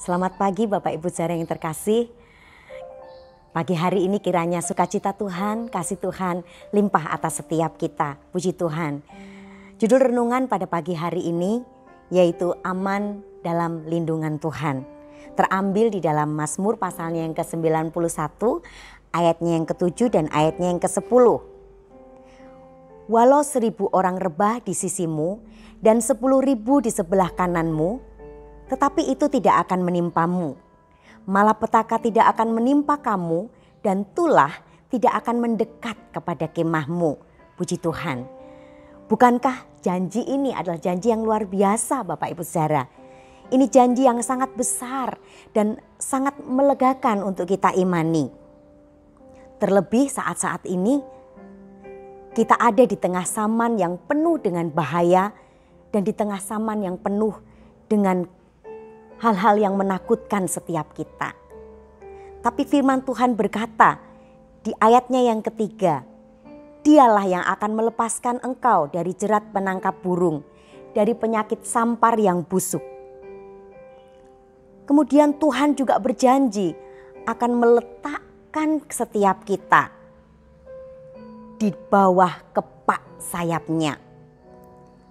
Selamat pagi Bapak Ibu saudara yang terkasih. Pagi hari ini kiranya sukacita Tuhan, kasih Tuhan limpah atas setiap kita. Puji Tuhan. Judul renungan pada pagi hari ini yaitu aman dalam lindungan Tuhan. Terambil di dalam Mazmur pasalnya yang ke-91, ayatnya yang ke-7 dan ayatnya yang ke-10. Walau 1.000 orang rebah di sisimu dan 10.000 di sebelah kananmu, tetapi itu tidak akan menimpamu. Malapetaka tidak akan menimpa kamu dan tulah tidak akan mendekat kepada kemahmu. Puji Tuhan. Bukankah janji ini adalah janji yang luar biasa Bapak Ibu saudara? Ini janji yang sangat besar dan sangat melegakan untuk kita imani. Terlebih saat-saat ini kita ada di tengah zaman yang penuh dengan bahaya dan di tengah zaman yang penuh dengan hal-hal yang menakutkan setiap kita. Tapi firman Tuhan berkata di ayatnya yang ketiga, Dialah yang akan melepaskan engkau dari jerat penangkap burung, dari penyakit sampar yang busuk. Kemudian Tuhan juga berjanji akan meletakkan setiap kita di bawah kepak sayapnya.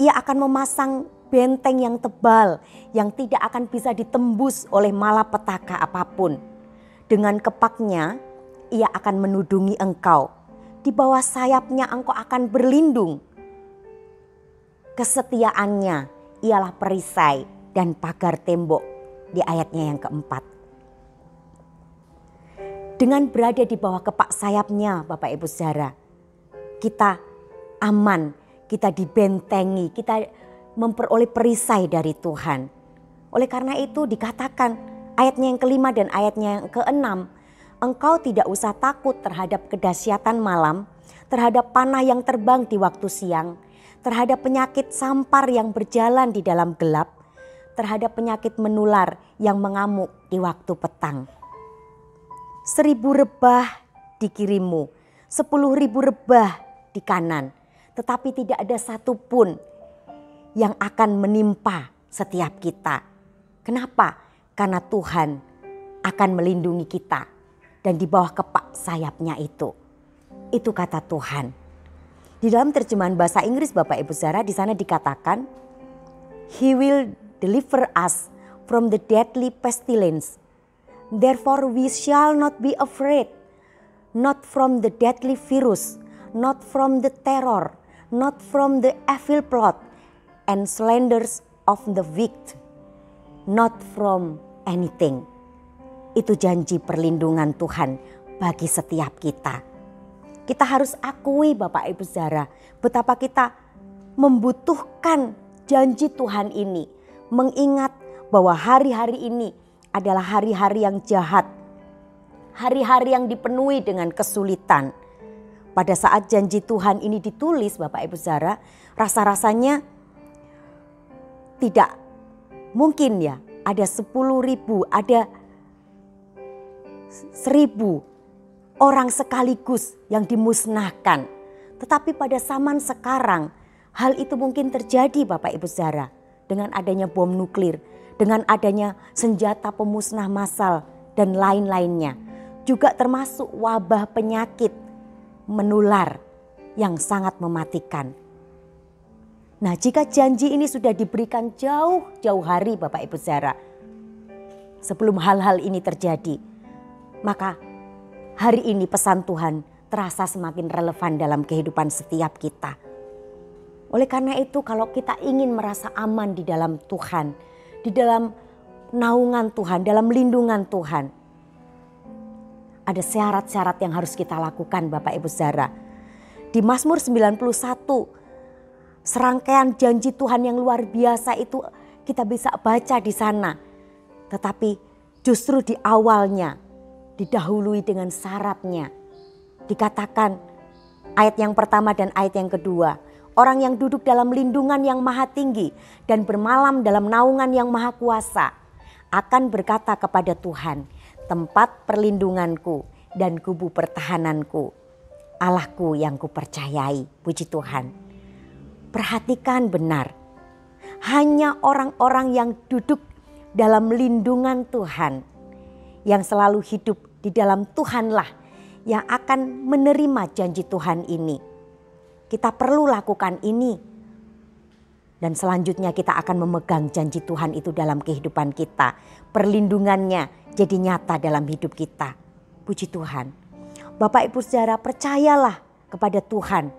Ia akan memasang benteng yang tebal yang tidak akan bisa ditembus oleh malapetaka apapun. Dengan kepaknya ia akan menudungi engkau. Di bawah sayapnya engkau akan berlindung. Kesetiaannya ialah perisai dan pagar tembok di ayatnya yang keempat. Dengan berada di bawah kepak sayapnya Bapak Ibu saudara, kita aman, kita dibentengi, kita memperoleh perisai dari Tuhan. Oleh karena itu dikatakan ayatnya yang kelima dan ayatnya yang keenam, engkau tidak usah takut terhadap kedahsyatan malam, terhadap panah yang terbang di waktu siang, terhadap penyakit sampar yang berjalan di dalam gelap, terhadap penyakit menular yang mengamuk di waktu petang. 1.000 rebah di kirimu, 10.000 rebah di kanan, tetapi tidak ada satupun yang akan menimpa setiap kita. Kenapa? Karena Tuhan akan melindungi kita. Dan di bawah kepak sayapnya itu kata Tuhan. Di dalam terjemahan bahasa Inggris Bapak Ibu saudara di sana dikatakan, He will deliver us from the deadly pestilence. Therefore we shall not be afraid, not from the deadly virus, not from the terror, not from the evil plot and slanders of the wicked, not from anything. Itu janji perlindungan Tuhan bagi setiap kita. Kita harus akui Bapak Ibu saudara, betapa kita membutuhkan janji Tuhan ini. Mengingat bahwa hari-hari ini adalah hari-hari yang jahat. Hari-hari yang dipenuhi dengan kesulitan. Pada saat janji Tuhan ini ditulis Bapak Ibu saudara, rasa-rasanya tidak mungkin ya ada 10.000, ada 1.000 orang sekaligus yang dimusnahkan. Tetapi pada zaman sekarang hal itu mungkin terjadi Bapak Ibu saudara. Dengan adanya bom nuklir, dengan adanya senjata pemusnah massal dan lain-lainnya. Juga termasuk wabah penyakit menular yang sangat mematikan. Nah, jika janji ini sudah diberikan jauh-jauh hari Bapak Ibu saudara, sebelum hal-hal ini terjadi, maka hari ini pesan Tuhan terasa semakin relevan dalam kehidupan setiap kita. Oleh karena itu kalau kita ingin merasa aman di dalam Tuhan, di dalam naungan Tuhan, dalam lindungan Tuhan, ada syarat-syarat yang harus kita lakukan Bapak Ibu saudara. Di Mazmur 91, serangkaian janji Tuhan yang luar biasa itu kita bisa baca di sana. Tetapi justru di awalnya didahului dengan syaratnya. Dikatakan ayat yang pertama dan ayat yang kedua, orang yang duduk dalam lindungan yang maha tinggi dan bermalam dalam naungan yang maha kuasa akan berkata kepada Tuhan, tempat perlindunganku dan kubu pertahananku, Allahku yang kupercayai. Puji Tuhan. Perhatikan benar, hanya orang-orang yang duduk dalam lindungan Tuhan, yang selalu hidup di dalam Tuhanlah yang akan menerima janji Tuhan ini. Kita perlu lakukan ini. Dan selanjutnya kita akan memegang janji Tuhan itu dalam kehidupan kita. Perlindungannya jadi nyata dalam hidup kita. Puji Tuhan. Bapak Ibu Saudara, percayalah kepada Tuhan.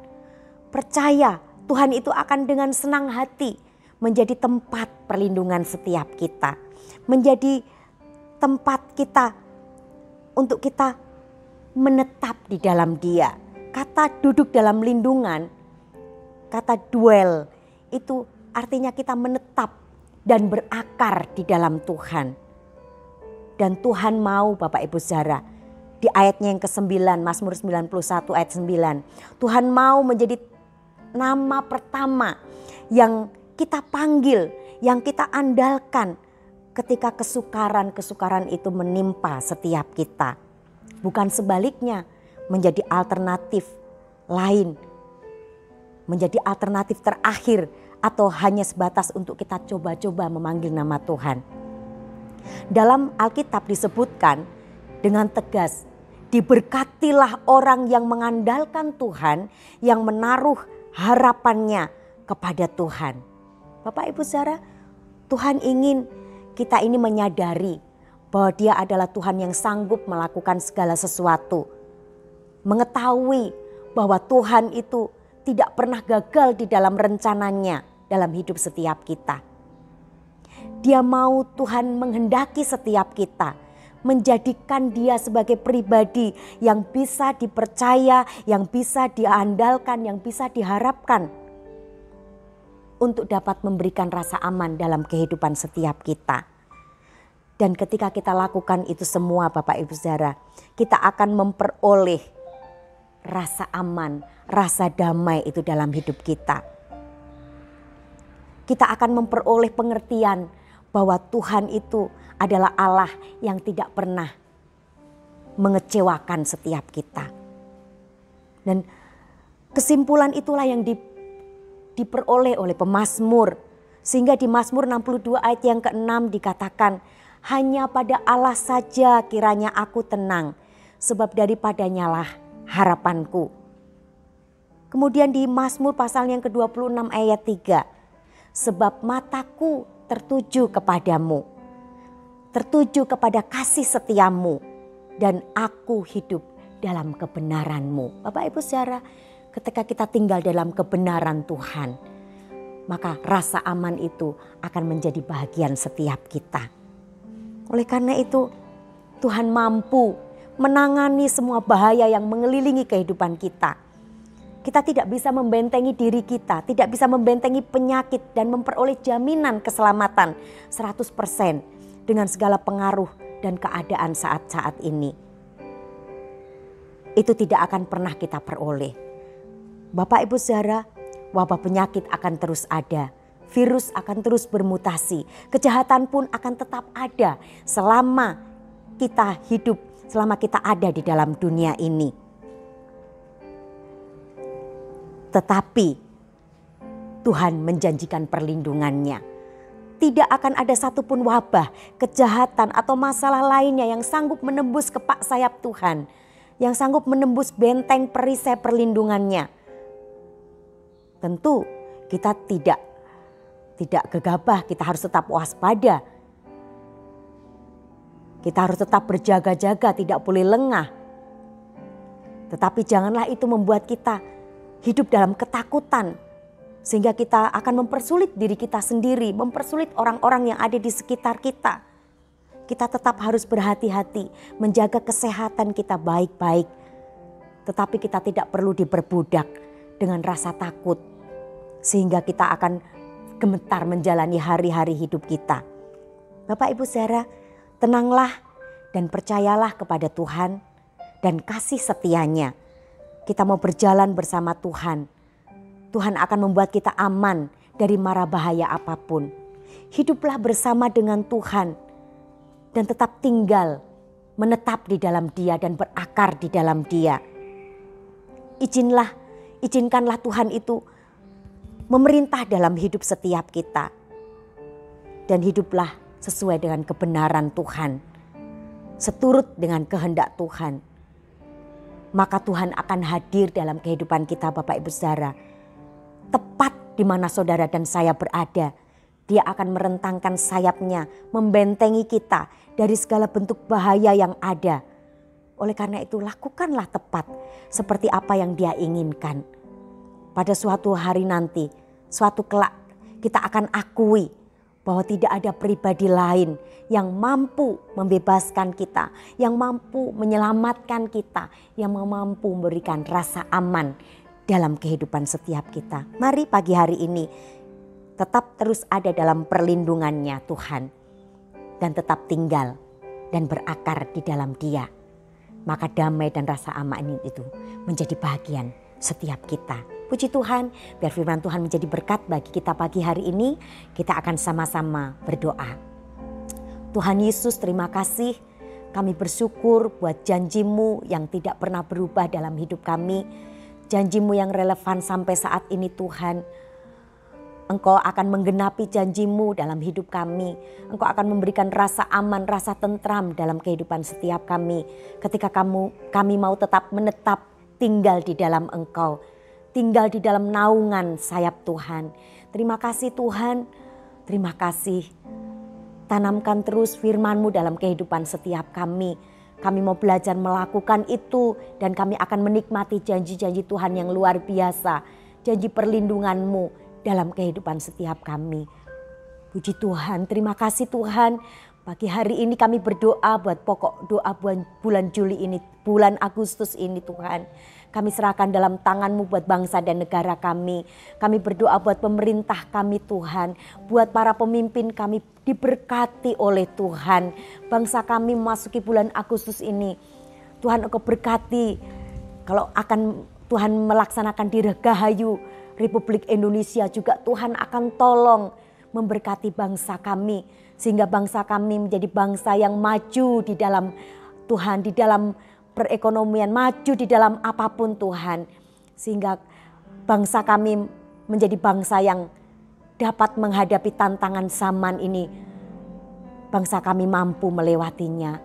Percaya Tuhan itu akan dengan senang hati menjadi tempat perlindungan setiap kita. Menjadi tempat kita untuk kita menetap di dalam Dia. Kata duduk dalam lindungan, kata dwell, itu artinya kita menetap dan berakar di dalam Tuhan. Dan Tuhan mau Bapak Ibu Saudara, di ayatnya yang ke-9, Mazmur 91 ayat 9. Tuhan mau menjadi nama pertama yang kita panggil, yang kita andalkan ketika kesukaran itu menimpa setiap kita. Bukan sebaliknya, menjadi alternatif lain, menjadi alternatif terakhir, atau hanya sebatas untuk kita coba-coba memanggil nama Tuhan. Dalam Alkitab disebutkan dengan tegas, diberkatilah orang yang mengandalkan Tuhan, yang menaruh harapannya kepada Tuhan. Bapak Ibu Saudara, Tuhan ingin kita ini menyadari bahwa Dia adalah Tuhan yang sanggup melakukan segala sesuatu. Mengetahui bahwa Tuhan itu tidak pernah gagal di dalam rencananya dalam hidup setiap kita. Dia mau Tuhan menghendaki setiap kita, menjadikan dia sebagai pribadi yang bisa dipercaya, yang bisa diandalkan, yang bisa diharapkan untuk dapat memberikan rasa aman dalam kehidupan setiap kita. Dan ketika kita lakukan itu semua Bapak Ibu Saudara, kita akan memperoleh rasa aman, rasa damai itu dalam hidup kita. Kita akan memperoleh pengertian bahwa Tuhan itu adalah Allah yang tidak pernah mengecewakan setiap kita. Dan kesimpulan itulah yang diperoleh oleh pemazmur. Sehingga di Mazmur 62 ayat yang ke-6 dikatakan, hanya pada Allah saja kiranya aku tenang, sebab daripadanya lah harapanku. Kemudian di Mazmur pasal yang ke-26 ayat 3. Sebab mataku tertuju kepadamu, tertuju kepada kasih setiamu, dan aku hidup dalam kebenaranmu. Bapak Ibu Saudara, ketika kita tinggal dalam kebenaran Tuhan, maka rasa aman itu akan menjadi bahagian setiap kita. Oleh karena itu, Tuhan mampu menangani semua bahaya yang mengelilingi kehidupan kita. Kita tidak bisa membentengi diri kita, tidak bisa membentengi penyakit dan memperoleh jaminan keselamatan 100% dengan segala pengaruh dan keadaan saat-saat ini. Itu tidak akan pernah kita peroleh. Bapak Ibu Saudara, wabah penyakit akan terus ada, virus akan terus bermutasi, kejahatan pun akan tetap ada selama kita hidup, selama kita ada di dalam dunia ini. Tetapi Tuhan menjanjikan perlindungannya. Tidak akan ada satupun wabah, kejahatan atau masalah lainnya yang sanggup menembus kepak sayap Tuhan. Yang sanggup menembus benteng perisai perlindungannya. Tentu kita tidak gegabah, kita harus tetap waspada. Kita harus tetap berjaga-jaga, tidak boleh lengah. Tetapi janganlah itu membuat kita hidup dalam ketakutan, sehingga kita akan mempersulit diri kita sendiri, mempersulit orang-orang yang ada di sekitar kita. Kita tetap harus berhati-hati, menjaga kesehatan kita baik-baik. Tetapi kita tidak perlu diperbudak dengan rasa takut, sehingga kita akan gemetar menjalani hari-hari hidup kita. Bapak Ibu Saudara, tenanglah dan percayalah kepada Tuhan dan kasih setianya. Kita mau berjalan bersama Tuhan. Tuhan akan membuat kita aman dari mara bahaya apapun. Hiduplah bersama dengan Tuhan dan tetap tinggal, menetap di dalam Dia dan berakar di dalam Dia. Izinkanlah Tuhan itu memerintah dalam hidup setiap kita. Dan hiduplah sesuai dengan kebenaran Tuhan, seturut dengan kehendak Tuhan, maka Tuhan akan hadir dalam kehidupan kita Bapak Ibu Saudara. Tepat di mana saudara dan saya berada, Dia akan merentangkan sayapnya, membentengi kita dari segala bentuk bahaya yang ada. Oleh karena itu lakukanlah tepat seperti apa yang Dia inginkan. Pada suatu hari nanti, suatu kelak kita akan akui bahwa tidak ada pribadi lain yang mampu membebaskan kita, yang mampu menyelamatkan kita, yang mampu memberikan rasa aman dalam kehidupan setiap kita. Mari pagi hari ini tetap terus ada dalam perlindungannya Tuhan dan tetap tinggal dan berakar di dalam Dia. Maka damai dan rasa aman itu menjadi bagian setiap kita. Puji Tuhan, biar firman Tuhan menjadi berkat bagi kita pagi hari ini. Kita akan sama-sama berdoa. Tuhan Yesus, terima kasih. Kami bersyukur buat janji-Mu yang tidak pernah berubah dalam hidup kami. Janji-Mu yang relevan sampai saat ini Tuhan. Engkau akan menggenapi janji-Mu dalam hidup kami. Engkau akan memberikan rasa aman, rasa tentram dalam kehidupan setiap kami. Ketika kami mau tetap menetap tinggal di dalam Engkau. Tinggal di dalam naungan sayap Tuhan. Terima kasih Tuhan, terima kasih. Tanamkan terus firman-Mu dalam kehidupan setiap kami. Kami mau belajar melakukan itu dan kami akan menikmati janji-janji Tuhan yang luar biasa. Janji perlindungan-Mu dalam kehidupan setiap kami. Puji Tuhan, terima kasih Tuhan. Pagi hari ini kami berdoa buat pokok doa bulan Juli ini, bulan Agustus ini Tuhan. Kami serahkan dalam tangan-Mu buat bangsa dan negara kami. Kami berdoa buat pemerintah kami Tuhan. Buat para pemimpin kami diberkati oleh Tuhan. Bangsa kami memasuki bulan Agustus ini. Tuhan Engkau berkati. Kalau akan Tuhan melaksanakan Dirgahayu Republik Indonesia juga Tuhan akan tolong memberkati bangsa kami. Sehingga bangsa kami menjadi bangsa yang maju di dalam Tuhan, di dalam perekonomian, maju di dalam apapun Tuhan. Sehingga bangsa kami menjadi bangsa yang dapat menghadapi tantangan zaman ini. Bangsa kami mampu melewatinya.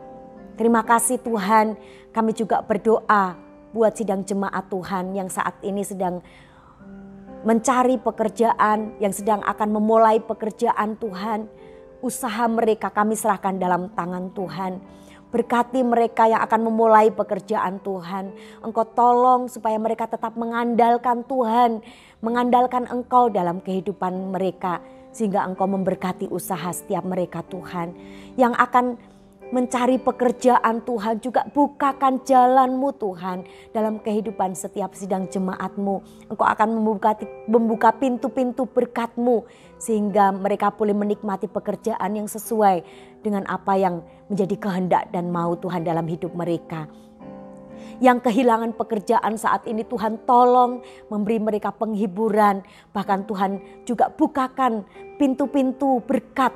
Terima kasih Tuhan, kami juga berdoa buat sidang jemaat Tuhan yang saat ini sedang mencari pekerjaan, yang sedang akan memulai pekerjaan Tuhan. Usaha mereka kami serahkan dalam tangan Tuhan. Berkati mereka yang akan memulai pekerjaan Tuhan. Engkau tolong supaya mereka tetap mengandalkan Tuhan. Mengandalkan Engkau dalam kehidupan mereka. Sehingga Engkau memberkati usaha setiap mereka Tuhan. Yang akan mencari pekerjaan Tuhan juga bukakan jalan-Mu Tuhan. Dalam kehidupan setiap sidang jemaat-Mu. Engkau akan membuka pintu-pintu berkat-Mu. Sehingga mereka boleh menikmati pekerjaan yang sesuai dengan apa yang menjadi kehendak dan mau Tuhan dalam hidup mereka. Yang kehilangan pekerjaan saat ini Tuhan tolong memberi mereka penghiburan. Bahkan Tuhan juga bukakan pintu-pintu berkat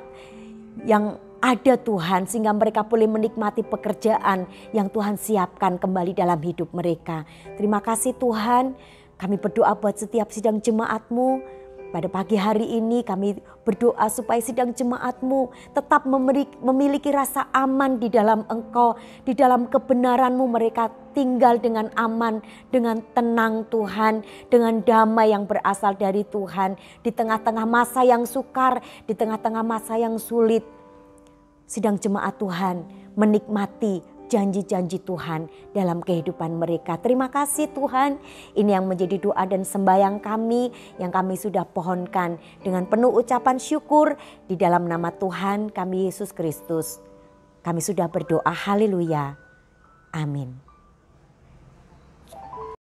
yang ada Tuhan. Sehingga mereka boleh menikmati pekerjaan yang Tuhan siapkan kembali dalam hidup mereka. Terima kasih Tuhan. Kami berdoa buat setiap sidang jemaat-Mu. Pada pagi hari ini kami berdoa supaya sidang jemaat-Mu tetap memiliki rasa aman di dalam Engkau. Di dalam kebenaran-Mu mereka tinggal dengan aman, dengan tenang Tuhan. Dengan damai yang berasal dari Tuhan. Di tengah-tengah masa yang sukar, di tengah-tengah masa yang sulit. Sidang jemaat Tuhan menikmati janji-janji Tuhan dalam kehidupan mereka. Terima kasih Tuhan. Ini yang menjadi doa dan sembahyang kami yang kami sudah pohonkan dengan penuh ucapan syukur di dalam nama Tuhan kami Yesus Kristus. Kami sudah berdoa, haleluya. Amin.